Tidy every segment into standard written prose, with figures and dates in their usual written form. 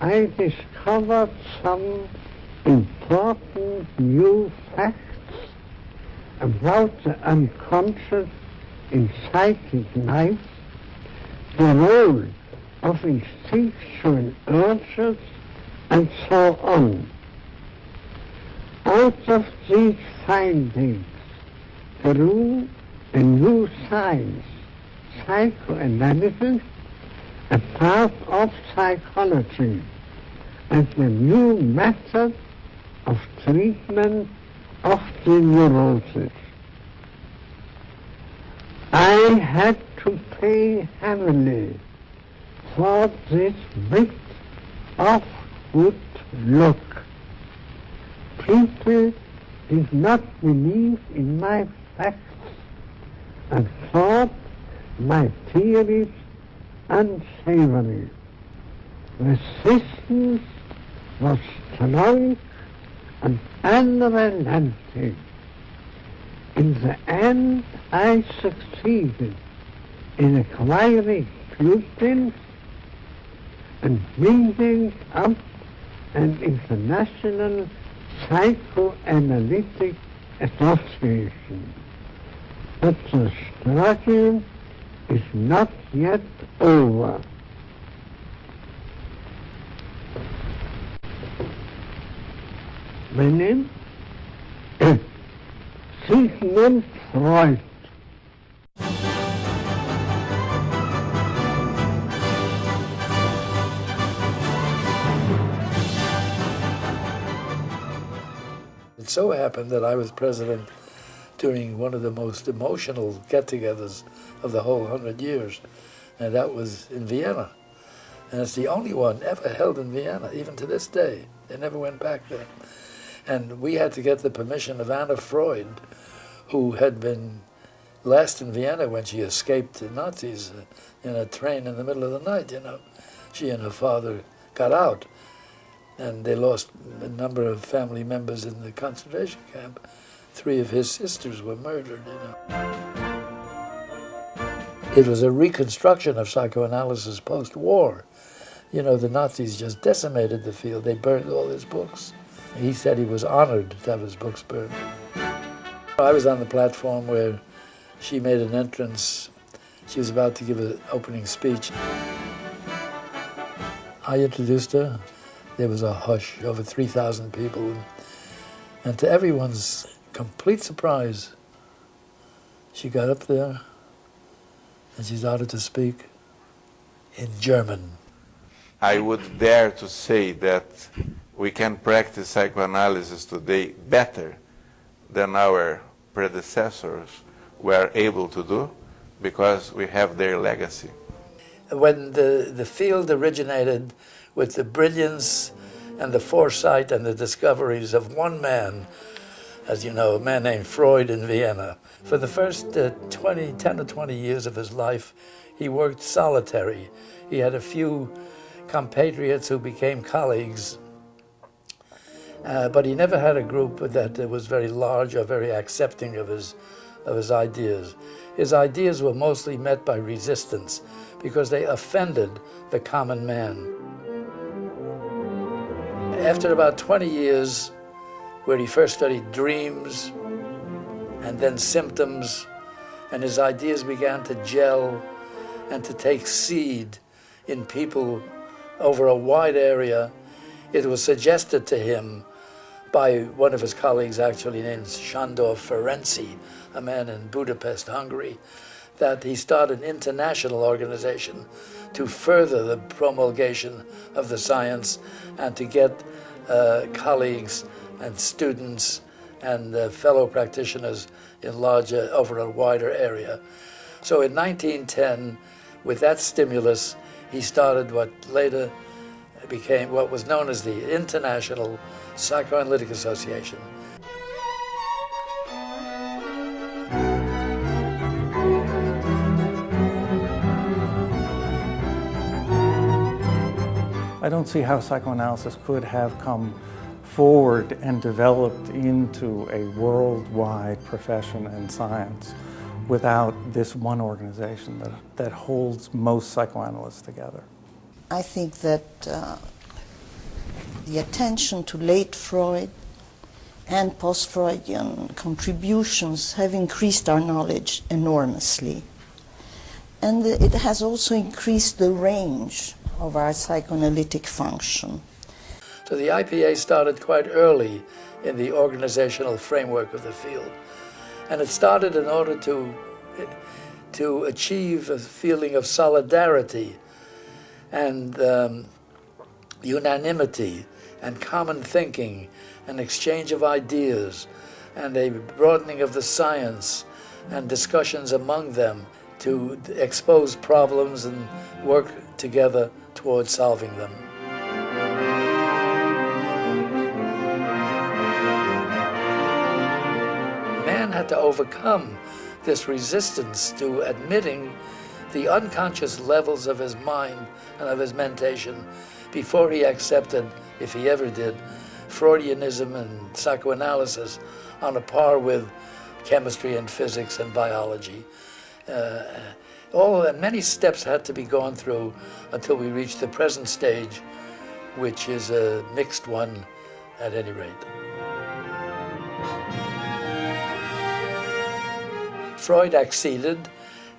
I discovered some important new facts about the unconscious in psychic life, the role of instinctual urges, and so on. Out of these findings grew a new science, psychoanalysis, a part of psychology, and a new method of treatment of the neurosis. I had to pay heavily for this bit of good luck. People did not believe in my facts and thought my theories unsavory. Resistance was strong and unrelenting. In the end, I succeeded in acquiring pupils and building up an international psychoanalytic association. But the struggle is not yet over. My name is Sigmund Freud. It so happened that I was president during one of the most emotional get-togethers of the whole 100 years, and that was in Vienna. And it's the only one ever held in Vienna, even to this day. They never went back there. And we had to get the permission of Anna Freud, who had been last in Vienna when she escaped the Nazis in a train in the middle of the night, you know. She and her father got out, and they lost a number of family members in the concentration camp. 3 of his sisters were murdered, you know. It was a reconstruction of psychoanalysis post-war. You know, the Nazis just decimated the field. They burned all his books. He said he was honored to have his books burned. I was on the platform where she made an entrance. She was about to give an opening speech. I introduced her. There was a hush, over 3,000 people. And to everyone's complete surprise, she got up there and she started to speak in German. I would dare to say that we can practice psychoanalysis today better than our predecessors were able to do because we have their legacy. When the field originated with the brilliance and the foresight and the discoveries of one man, as you know, a man named Freud in Vienna. For the first 10 or 20 years of his life, he worked solitary. He had a few compatriots who became colleagues, but he never had a group that was very large or very accepting of his ideas. His ideas were mostly met by resistance because they offended the common man. After about 20 years, where he first studied dreams and then symptoms, and his ideas began to gel and to take seed in people over a wide area, it was suggested to him by one of his colleagues, actually named Sándor Ferenczi, a man in Budapest, Hungary, that he start an international organization to further the promulgation of the science and to get colleagues and students and fellow practitioners in larger, over a wider area. So in 1910, with that stimulus, he started what later became what was known as the International Psychoanalytic Association. I don't see how psychoanalysis could have come forward and developed into a worldwide profession and science without this one organization that holds most psychoanalysts together. I think that the attention to late Freud and post-Freudian contributions have increased our knowledge enormously. And it has also increased the range of our psychoanalytic function. So the IPA started quite early in the organizational framework of the field. And it started in order to achieve a feeling of solidarity and unanimity and common thinking and exchange of ideas and a broadening of the science and discussions among them to expose problems and work together towards solving them. Man had to overcome this resistance to admitting the unconscious levels of his mind and of his mentation before he accepted, if he ever did, Freudianism and psychoanalysis on a par with chemistry and physics and biology. Many steps had to be gone through until we reached the present stage, which is a mixed one at any rate. Freud acceded,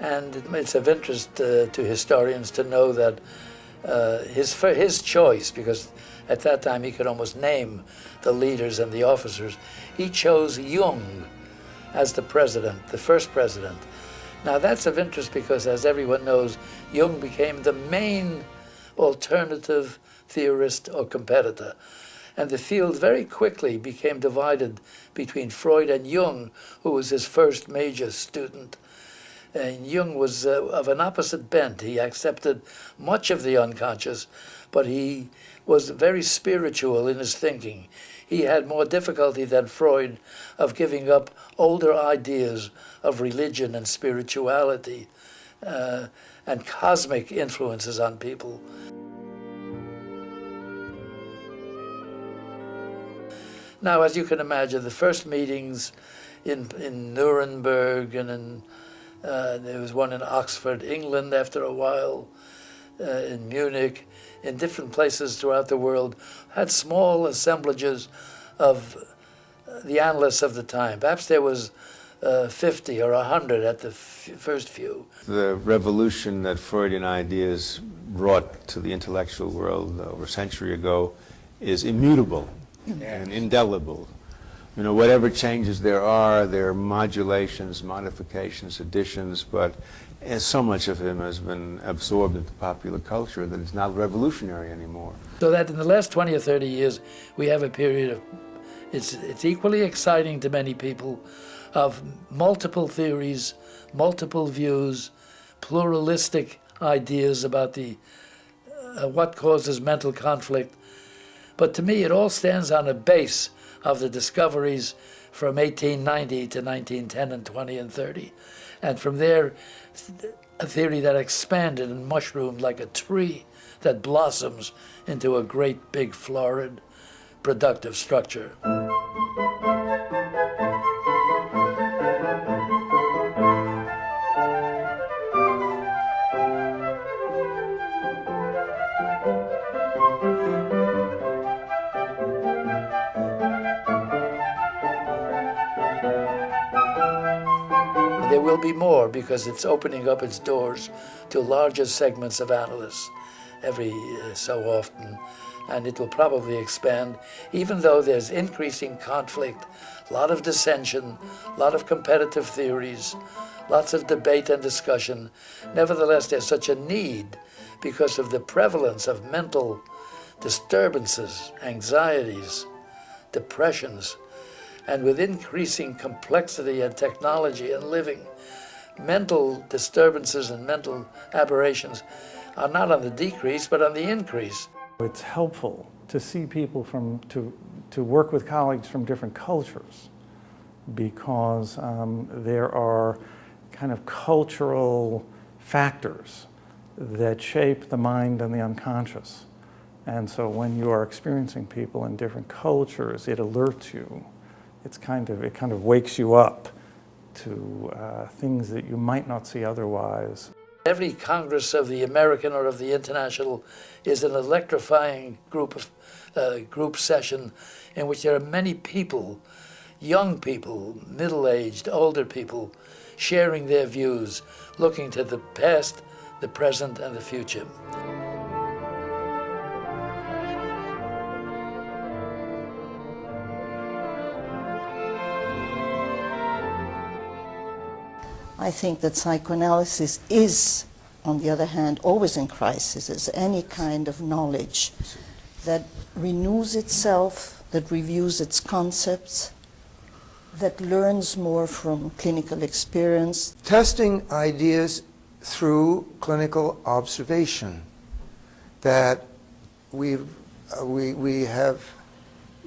and it's of interest to historians to know that his choice, because at that time he could almost name the leaders and the officers, he chose Jung as the president, the first president. Now that's of interest because, as everyone knows, Jung became the main alternative theorist or competitor. And the field very quickly became divided between Freud and Jung, who was his first major student. And Jung was of an opposite bent. He accepted much of the unconscious, but he was very spiritual in his thinking. He had more difficulty than Freud of giving up older ideas of religion and spirituality and cosmic influences on people. Now, as you can imagine, the first meetings in Nuremberg and there was one in Oxford, England after a while, in Munich, in different places throughout the world, had small assemblages of the analysts of the time. Perhaps there was 50 or 100 at the first few. The revolution that Freudian ideas brought to the intellectual world over a century ago is immutable and indelible. You know, whatever changes there are modulations, modifications, additions, but so much of him has been absorbed into popular culture that it's not revolutionary anymore. So that in the last 20 or 30 years, we have a period of, it's equally exciting to many people, of multiple theories, multiple views, pluralistic ideas about the what causes mental conflict. But to me, it all stands on a base of the discoveries from 1890 to 1910 and 20 and 30. And from there, a theory that expanded and mushroomed like a tree that blossoms into a great big florid productive structure. There will be more because it's opening up its doors to larger segments of analysts every so often, and it will probably expand, even though there's increasing conflict, a lot of dissension, a lot of competitive theories, lots of debate and discussion. Nevertheless, there's such a need because of the prevalence of mental disturbances, anxieties, depressions, and with increasing complexity and technology and living, mental disturbances and mental aberrations are not on the decrease, but on the increase. It's helpful to see people to work with colleagues from different cultures because there are kind of cultural factors that shape the mind and the unconscious. And so when you are experiencing people in different cultures, it alerts you. It kind of wakes you up to things that you might not see otherwise. Every Congress of the American or of the International is an electrifying group session in which there are many people, young people, middle-aged, older people, sharing their views, looking to the past, the present, and the future. I think that psychoanalysis is, on the other hand, always in crisis, as any kind of knowledge that renews itself, that reviews its concepts, that learns more from clinical experience. Testing ideas through clinical observation, that we have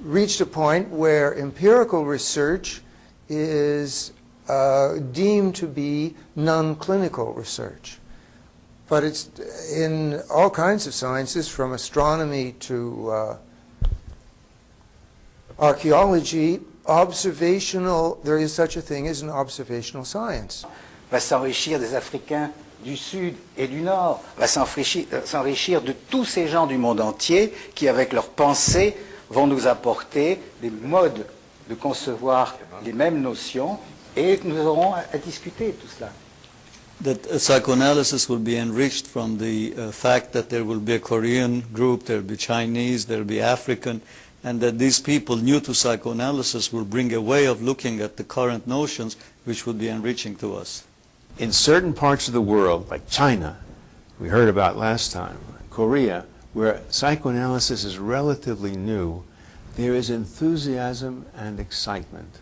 reached a point where empirical research is deemed to be non-clinical research. But it's in all kinds of sciences, from astronomy to archaeology, observational, there is such a thing as an observational science. Va s'enrichir des Africains du Sud et du Nord, va s'enrichir de tous ces gens du monde entier qui, avec leurs pensées, vont nous apporter des modes de concevoir les mêmes notions, et nous aurons à discuter tout cela. That psychoanalysis will be enriched from the fact that there will be a Korean group, there will be Chinese, there will be African, and that these people new to psychoanalysis will bring a way of looking at the current notions which will be enriching to us. In certain parts of the world, like China, we heard about last time, Korea, where psychoanalysis is relatively new, there is enthusiasm and excitement.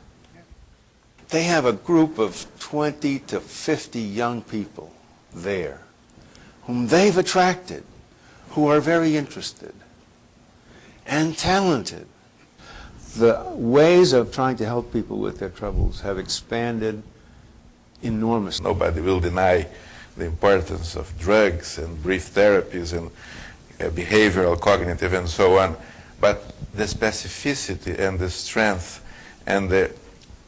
They have a group of 20 to 50 young people there whom they've attracted, who are very interested and talented. The ways of trying to help people with their troubles have expanded enormously. Nobody will deny the importance of drugs and brief therapies and behavioral, cognitive, and so on. But the specificity and the strength and the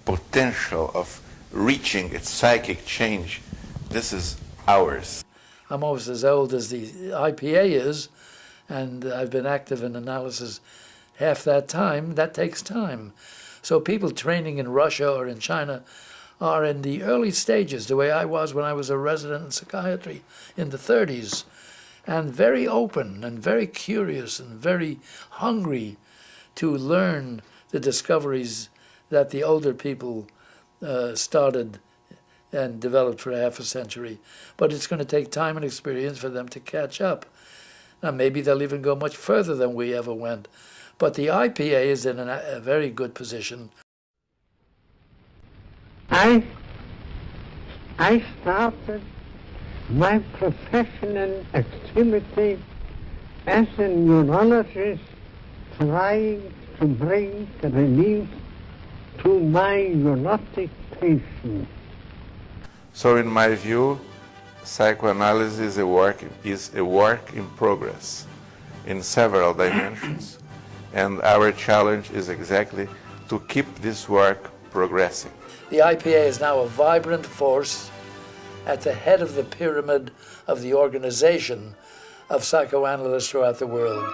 potential of reaching its psychic change, this is ours. I'm almost as old as the IPA is, and I've been active in analysis half that time. That takes time. So people training in Russia or in China are in the early stages, the way I was when I was a resident in psychiatry in the 30s, and very open and very curious and very hungry to learn the discoveries that the older people started and developed for half a century. But it's going to take time and experience for them to catch up. Now, maybe they'll even go much further than we ever went. But the IPA is in a very good position. I started my professional activity as a neurologist, trying to bring relief to my neurotic patients. So in my view, psychoanalysis is a work in progress in several dimensions. And our challenge is exactly to keep this work progressing. The IPA is now a vibrant force at the head of the pyramid of the organization of psychoanalysts throughout the world.